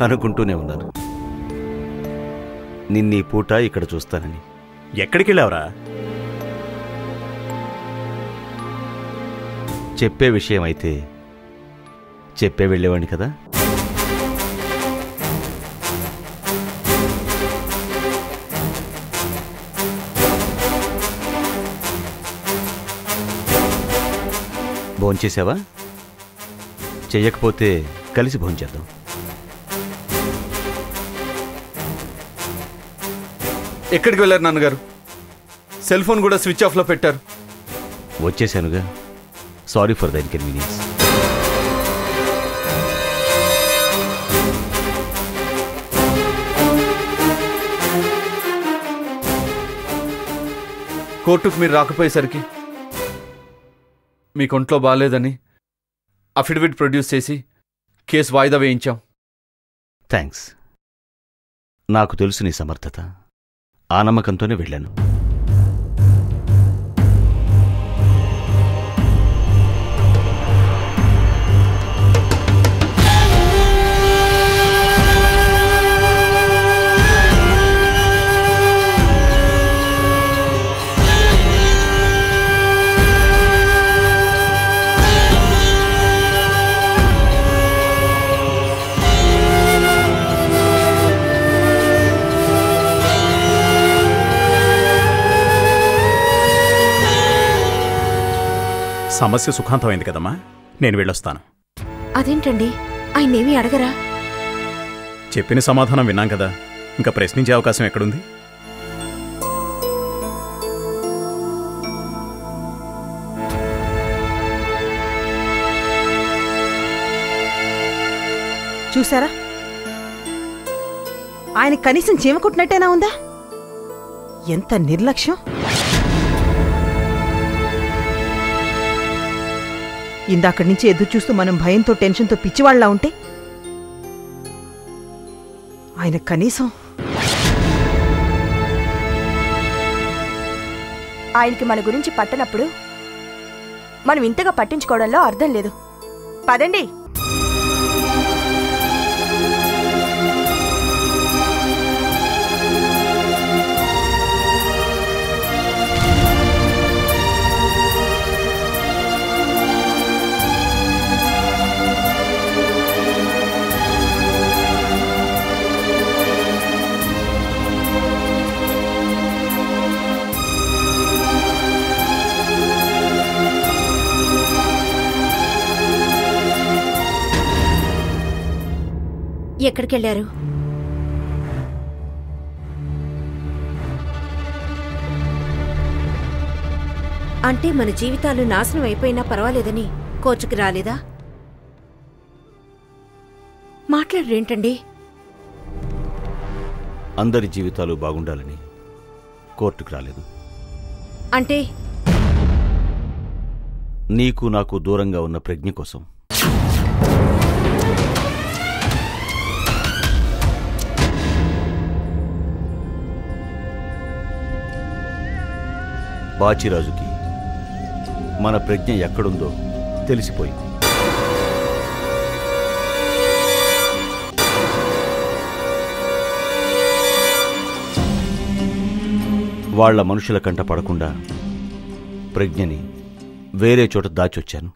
అనుకుంటూనే ఉన్నాను నిన్నీ పూట ఇక్కడ చూస్తానని. ఎక్కడికి వెళ్ళావురా? చెప్పే విషయం అయితే చెప్పే వెళ్ళేవాడిని కదా. భోంచేసావా? చెయ్యకపోతే కలిసి భోంచేద్దాం. ఎక్కడికి వెళ్ళారు నాన్నగారు? సెల్ ఫోన్ కూడా స్విచ్ ఆఫ్లో పెట్టారు. వచ్చేసానుగా. Sorry for the inconvenience. కోర్టుకు మీరు రాకపోయేసరికి మీకు ఒంట్లో బాగాలేదని అఫిడవిట్ ప్రొడ్యూస్ చేసి కేసు వాయిదా వేయించాం. థ్యాంక్స్. నాకు తెలుసు నీ సమర్థత. ఆ నమ్మకంతోనే వెళ్ళాను. సమస్య సుఖాంతమైంది కదమ్మా. నేను వెళ్ళొస్తాను. అదేంటండి, ఆయనేమీ అడగరా? చెప్పిన సమాధానం విన్నాం కదా, ఇంకా ప్రశ్నించే అవకాశం ఎక్కడుంది? చూసారా, ఆయన కనీసం చీమ కుట్టినట్టేనా ఉందా? ఎంత నిర్లక్ష్యం! ఇందాకడి నుంచి ఎదురు చూస్తూ మనం భయంతో టెన్షన్తో పిచ్చివాళ్లా ఉంటే ఆయన కనీసం ఆయనకి మన గురించి పట్టనప్పుడు మనం ఇంతగా పట్టించుకోవడంలో అర్థం లేదు. పదండి. ఎక్కడికెళ్ళారు? అంటే మన జీవితాలు నాశనం అయిపోయినా పర్వాలేదని కోర్టుకి రాలేదా? మాట్లాడరేంటండి? అందరి జీవితాలు బాగుండాలని కోర్టుకు రాలేదు. అంటే నీకు నాకు దూరంగా ఉన్న ప్రజ్ఞ కోసం. బాచిరాజుకి మన ప్రజ్ఞ ఎక్కడుందో తెలిసిపోయింది. వాళ్ల మనుషుల కంట పడకుండా ప్రజ్ఞని వేరే చోట దాచొచ్చాను.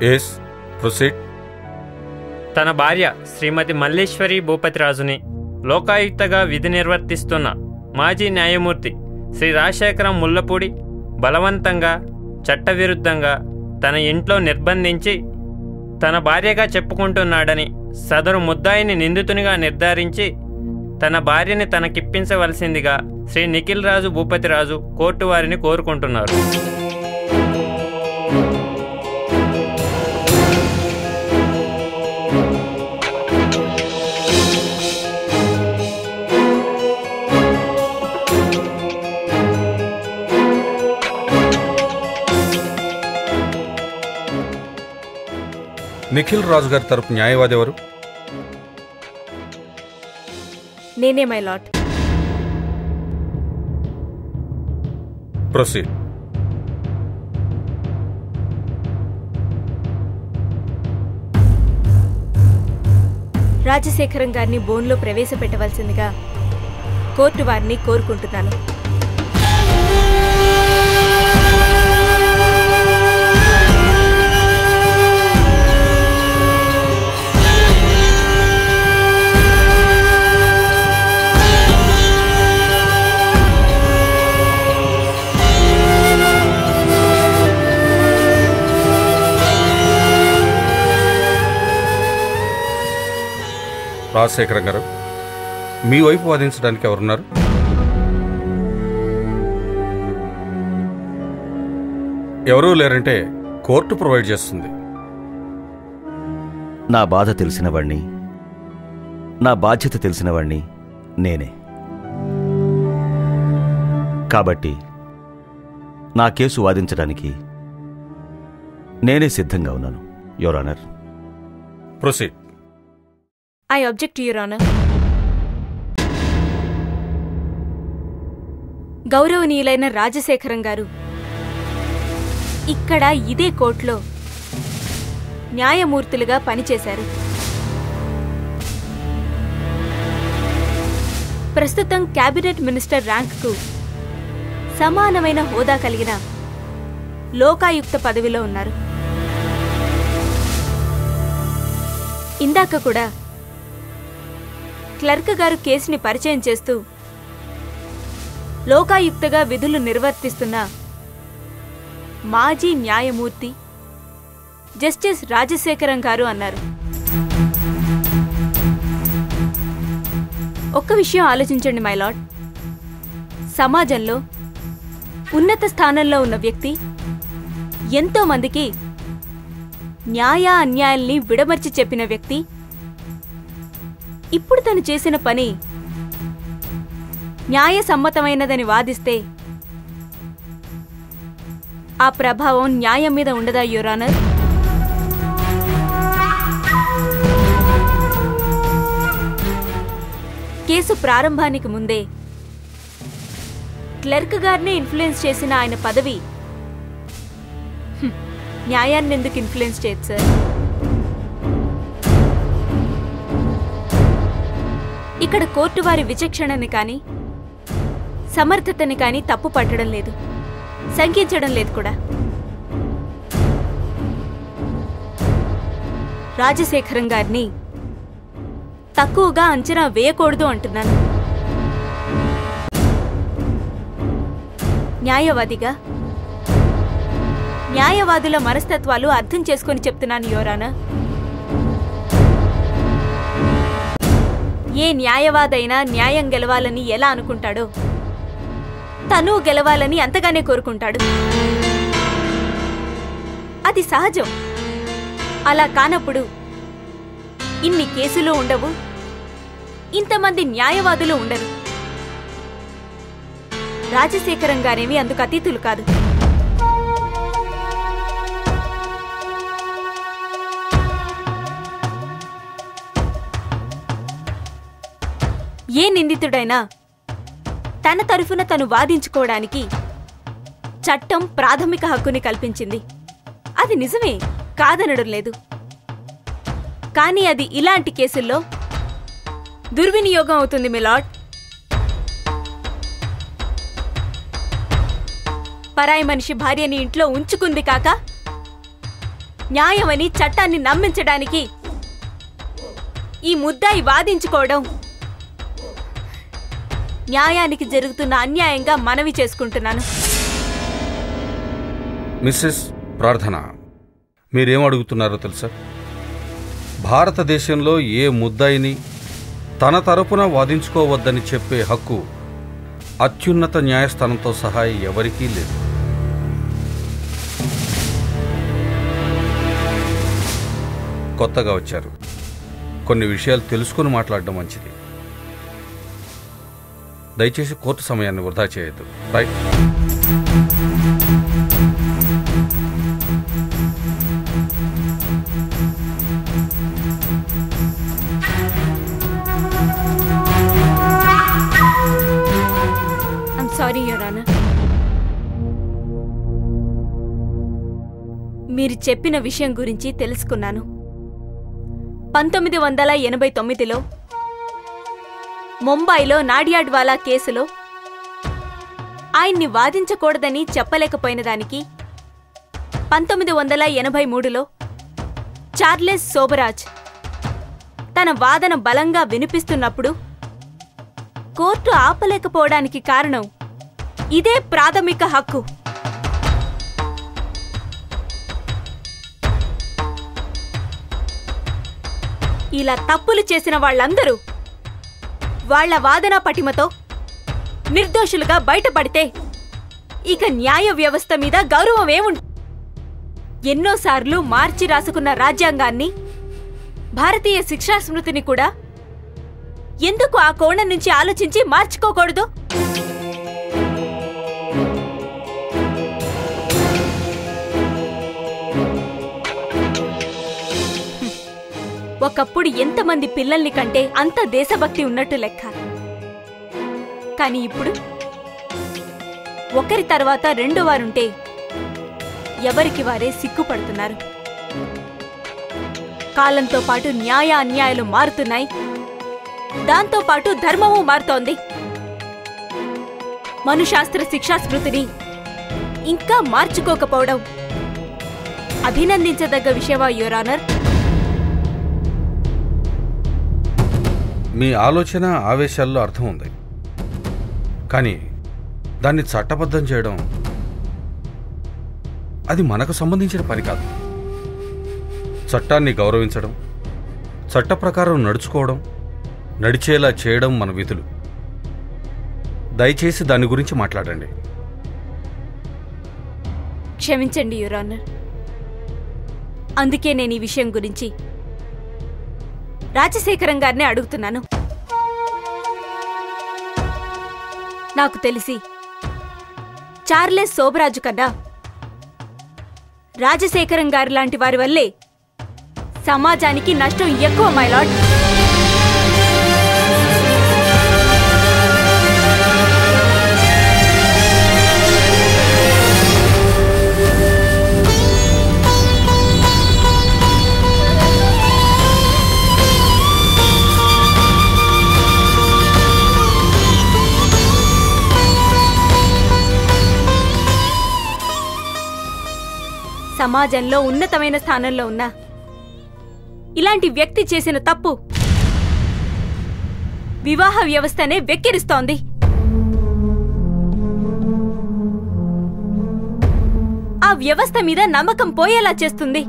Yes proceed. తన భార్య శ్రీమతి మల్లేశ్వరి భూపతిరాజుని లోకాయుక్తగా విధి నిర్వర్తిస్తున్న మాజీ న్యాయమూర్తి శ్రీ రాజశేఖరం ముల్లపూడి బలవంతంగా చట్టవిరుద్ధంగా తన ఇంట్లో నిర్బంధించి తన భార్యగా చెప్పుకుంటున్నాడని సదరు ముద్దాయిని నిందితునిగా నిర్ధారించి తన భార్యని తనకిప్పించవలసిందిగా శ్రీ నిఖిల్ రాజు భూపతిరాజు కోర్టు వారిని కోరుకుంటున్నారు. నిఖిల్ రాజు గారి తరపు న్యాయవాది ఎవరు? నేనే మై లార్డ్. ప్రొసీడ్. రాజశేఖరం గారిని బోన్లో ప్రవేశపెట్టవలసిందిగా కోర్టు వారిని కోరుకుంటున్నాను. రాజశేఖరం గారు, మీ వైపు వాదించడానికి ఎవరున్నారు? ఎవరూ లేరంటే కోర్టు ప్రొవైడ్ చేస్తుంది. నా బాధ తెలిసినవాణ్ణి, నా బాధ్యత తెలిసినవాణ్ణి నేనే. కాబట్టి నా కేసు వాదించడానికి నేనే సిద్ధంగా ఉన్నాను, your honour. Proceed. I object your honour. గౌరవనీయులైన రాజశేఖరం గారు ఇక్కడ ఇదే కోర్టులో న్యాయమూర్తులుగా పనిచేశారు. ప్రస్తుతం క్యాబినెట్ మినిస్టర్ ర్యాంక్కు సమానమైన హోదా కలిగిన లోకాయుక్త పదవిలో ఉన్నారు. ఇందాక కూడా క్లర్క్ గారు కేసుని పరిచయం చేస్తూ లోకాయుక్తగా విధులు నిర్వర్తిస్తున్న మాజీ న్యాయమూర్తి జస్టిస్ రాజశేఖరం గారు అన్నారు. ఒక్క విషయం ఆలోచించండి మై లార్డ్. సమాజంలో ఉన్నత స్థానంలో ఉన్న వ్యక్తి ఎంతో మందికి న్యాయ అన్యాయాల్ని విడమర్చి చెప్పిన వ్యక్తి ఇప్పుడు తను చేసిన పని న్యాయసమ్మతమైనదని వాదిస్తే ఆ ప్రభావం న్యాయం మీద ఉండదా యువర్ ఆనర్? కేసు ప్రారంభానికి ముందే క్లర్క్ గారిని ఇన్ఫ్లుయెన్స్ చేసిన ఆయన పదవి న్యాయాన్ని ఎందుకు ఇన్ఫ్లుయెన్స్ చేయదు సార్? ఇక్కడ కోర్టు వారి విచక్షణని కానీ సమర్థతని కానీ తప్పు పట్టడం లేదు, శంకించడం లేదు కూడా. రాజశేఖరం గారిని తక్కువగా అంచనా వేయకూడదు అంటున్నాను. న్యాయవాదిగా న్యాయవాదుల మనస్తత్వాలు అర్థం చేసుకొని చెప్తున్నాను యువరానా. ఏ న్యాయవాదైనా న్యాయం గెలవాలని ఎలా అనుకుంటాడో తను గెలవాలని అంతగానే కోరుకుంటాడు. అది సహజం. అలా కానప్పుడు ఇన్ని కేసులు ఉండవు, ఇంతమంది న్యాయవాదులు ఉండరు. రాజశేఖరం గారేమి అందుకు అతీతులు కాదు. ఏ నిందితుడైనా తన తరఫున తను వాదించుకోవడానికి చట్టం ప్రాథమిక హక్కుని కల్పించింది. అది నిజమే, కాదనడం లేదు. కానీ అది ఇలాంటి కేసుల్లో దుర్వినియోగం అవుతుంది మిలార్డ్. పరాయి మనిషి భార్యని ఇంట్లో ఉంచుకుంది కాక న్యాయమని చట్టాన్ని నమ్మించడానికి ఈ ముద్దాయి వాదించుకోవడం న్యాయానికి జరుగుతున్న అన్యాయంగా మనవి చేసుకుంటున్నాను. మిస్సెస్ ప్రార్థన, మీరేం అడుగుతున్నారో తెలుసా? భారతదేశంలో ఏ ముద్దాయిని తన తరపున వాదించుకోవద్దని చెప్పే హక్కు అత్యున్నత న్యాయస్థానంతో సహా ఎవరికీ లేదు. కొత్తగా వచ్చారు, కొన్ని విషయాలు తెలుసుకుని మాట్లాడడం మంచిది. దయచేసి కోర్టు సమయాన్ని వృధా చేయొద్దు. రైట్? Sorry your honour. మీరు చెప్పిన విషయం గురించి తెలుసుకున్నాను. 1989లో ముంబైలో నాడియాడ్వాలా కేసులో ఆయన్ని వాదించకూడదని చెప్పలేకపోయిన దానికి 1983లో చార్లెస్ శోభరాజ్ తన వాదన బలంగా వినిపిస్తున్నప్పుడు కోర్టు ఆపలేకపోవడానికి కారణం ఇదే ప్రాథమిక హక్కు. ఇలా తప్పులు చేసిన వాళ్ళందరూ వాళ్ల వాదనా పటిమతో నిర్దోషులుగా బయటపడితే ఇక న్యాయ వ్యవస్థ మీద గౌరవమేముంది? ఎన్నోసార్లు మార్చి రాసుకున్న రాజ్యాంగాన్ని, భారతీయ శిక్షా స్మృతిని కూడా ఎందుకు ఆ కోణం నుంచి ఆలోచించి మార్చుకోకూడదు? ఒకప్పుడు ఎంతమంది పిల్లల్ని కంటే అంత దేశభక్తి ఉన్నట్టు లెక్క. కాని ఇప్పుడు ఒకరి తర్వాత రెండో వారుంటే ఎవరికి వారే సిగ్గుపడుతున్నారు. కాలంతో పాటు న్యాయ అన్యాయాలు మారుతున్నాయి, దాంతో పాటు ధర్మము మారుతోంది. మనుశాస్త్ర శిక్షా స్మృతిని ఇంకా మార్చుకోకపోవడం అభినందించదగ్గ విషయమా యువర్ ఆనర్? మీ ఆలోచన ఆవేశాల్లో అర్థం ఉంది, కానీ దాన్ని చట్టబద్ధం చేయడం అది మనకు సంబంధించిన పని కాదు. చట్టాన్ని గౌరవించడం, చట్ట ప్రకారం నడుచుకోవడం, నడిచేలా చేయడం మన విధులు. దయచేసి దాని గురించి మాట్లాడండి. క్షమించండి యువర్ ఆనర్. అందుకే నేను ఈ విషయం గురించి రాజశేఖరం గారిని అడుగుతున్నాను. నాకు తెలిసి చార్లెస్ శోభరాజు కన్నా రాజశేఖరం గారి లాంటి వారి వల్లే సమాజానికి నష్టం ఎక్కువ మై లార్డ్. సమాజంలో ఉన్నతమైన స్థానంలో ఉన్న ఇలాంటి వ్యక్తి చేసిన తప్పు వివాహ వ్యవస్థనే వెక్కిరిస్తోంది. ఆ వ్యవస్థ మీద నమ్మకం పోయేలా చేస్తుంది.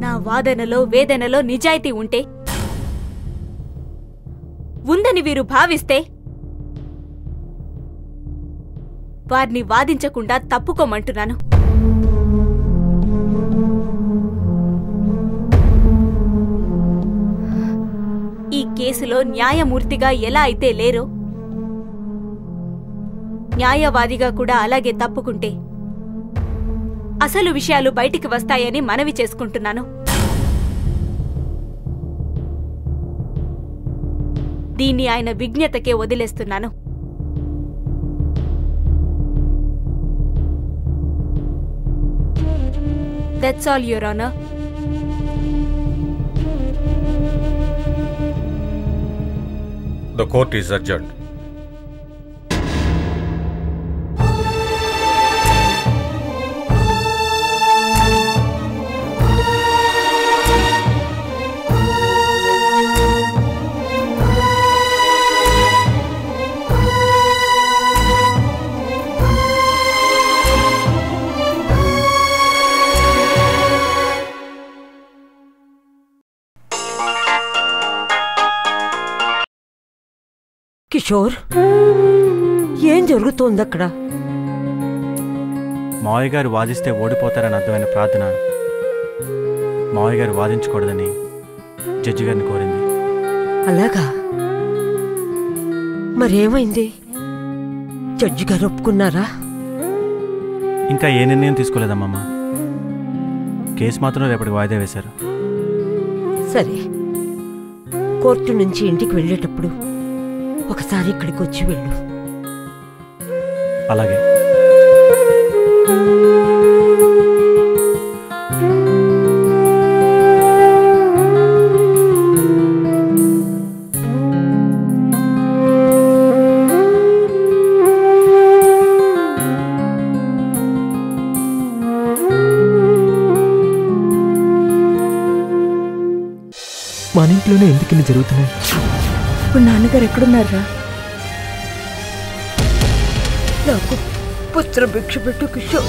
నా వాదనలో వేదనలో నిజాయితీ ఉంటే, ఉందని వీరు భావిస్తే వారిని వాదించకుండా తప్పుకోమంటున్నాను. ఈ కేసులో న్యాయమూర్తిగా ఎలా అయితే లేరో, న్యాయవాదిగా కూడా అలాగే తప్పుకుంటే అసలు విషయాలు బయటికి వస్తాయని మనవి చేసుకుంటున్నాను. దీన్ని ఆయన విజ్ఞతకే వదిలేస్తున్నాను. That's all, Your Honor. The court is adjourned. Kishore, ఏం జరుగుతోంది అక్కడ? మావయ్య గారు వాదిస్తే ఓడిపోతారని అర్థమైన ప్రార్థన మావయ్య గారు వాదించకూడదని జడ్జి గారిని కోరింది. అలాగా? మరేమైంది? జడ్జి గారు ఒప్పుకున్నారా? ఇంకా ఏ నిర్ణయం తీసుకోలేదమ్మమ్మ. కేసు మాత్రం రేపటికి వాయిదా వేశారు. సరే, కోర్టు నుంచి ఇంటికి వెళ్ళేటప్పుడు ఒకసారి ఇక్కడికి వచ్చి వెళ్ళు. అలాగే. మన ఇంట్లోనే ఎందుకు ఇన్ని జరుగుతున్నాయి? ఇప్పుడు నాన్నగారు ఎక్కడున్నారా? నాకు పుత్ర భిక్ష పెట్టు కిషోర్.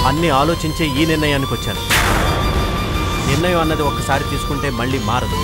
అన్నీ ఆలోచించే ఈ నిర్ణయానికి వచ్చాను. నిర్ణయం అన్నది ఒక్కసారి తీసుకుంటే మళ్ళీ మారదు.